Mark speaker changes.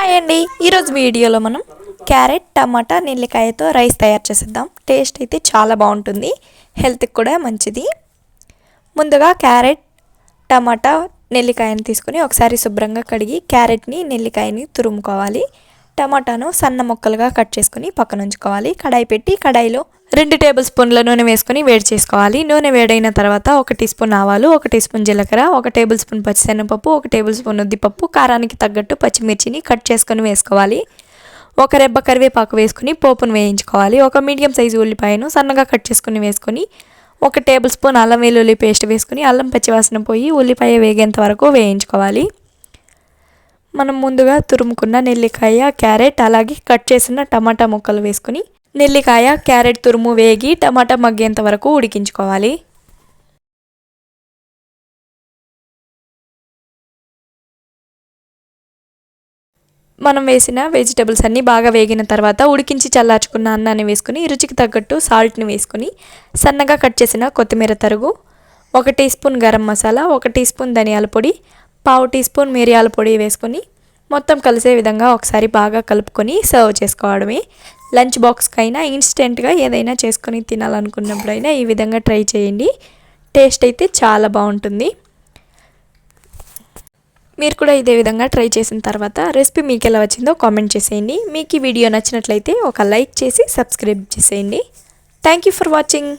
Speaker 1: Hi అండి, ఈరోజు వీడియోలో మనం క్యారెట్ టమాటా నెల్లికాయతో రైస్ తయారు చేసేద్దాం. టేస్ట్ అయితే చాలా బాగుంటుంది, హెల్త్కి కూడా మంచిది. ముందుగా క్యారెట్ టమాటా నెల్లికాయని తీసుకొని ఒకసారి శుభ్రంగా కడిగి క్యారెట్ని నెల్లికాయని తురుముకోవాలి. టమాటాను సన్న ముక్కలుగా కట్ చేసుకొని పక్కన ఉంచుకోవాలి. కడాయి పెట్టి కడాయిలో 2 టేబుల్ స్పూన్ల నూనె వేసుకొని వేడి చేసుకోవాలి. నూనె వేడైన తర్వాత 1 టీ స్పూన్ ఆవాలు, 1 టీ స్పూన్ జీలకర్ర, 1 టేబుల్ స్పూన్ పచ్చిశనగపప్పు, 1 టేబుల్ స్పూన్ ఉద్దిపప్పు, కారానికి తగ్గట్టు పచ్చిమిర్చిని కట్ చేసుకొని వేసుకోవాలి. 1 రెబ్బ కరివేపాకు వేసుకొని పోపును వేయించుకోవాలి. 1 మీడియం సైజు ఉల్లిపాయను సన్నగా కట్ చేసుకొని వేసుకొని 1 టేబుల్ స్పూన్ అల్లం వెల్లుల్లి పేస్ట్ వేసుకొని అల్లం పచ్చివాసన పోయి ఉల్లిపాయ వేగేంత వరకు వేయించుకోవాలి. మనం ముందుగా తురుముకున్న నెల్లికాయ, క్యారెట్ అలాగే కట్ చేసిన టమాటా ముక్కలు వేసుకొని నెల్లికాయ, క్యారెట్ తురుము వేగి టమాటా మగ్గేంత వరకు ఉడికించుకోవాలి. మనం వేసిన వెజిటబుల్స్ అన్నీ బాగా వేగిన తర్వాత ఉడికించి చల్లార్చుకున్న అన్నాన్ని వేసుకొని రుచికి తగ్గట్టు సాల్ట్ని వేసుకొని సన్నగా కట్ చేసిన కొత్తిమీర తరుగు, 1 teaspoon garam masala, 1 teaspoon ధనియాల పొడి, 1/2 టీ స్పూన్ మిరియాల పొడి వేసుకొని మొత్తం కలిసే విధంగా ఒకసారి బాగా కలుపుకొని సర్వ్ చేసుకోవడమే. లంచ్ బాక్స్కైనా ఇన్స్టెంట్గా ఏదైనా చేసుకొని తినాలనుకున్నప్పుడైనా ఈ విధంగా ట్రై చేయండి. టేస్ట్ అయితే చాలా బాగుంటుంది. మీరు కూడా ఇదే విధంగా ట్రై చేసిన తర్వాత రెసిపీ మీకు ఎలా వచ్చిందో కామెంట్ చేసేయండి. మీకు ఈ వీడియో నచ్చినట్లయితే ఒక లైక్ చేసి సబ్స్క్రైబ్ చేసేయండి. Thank you for watching.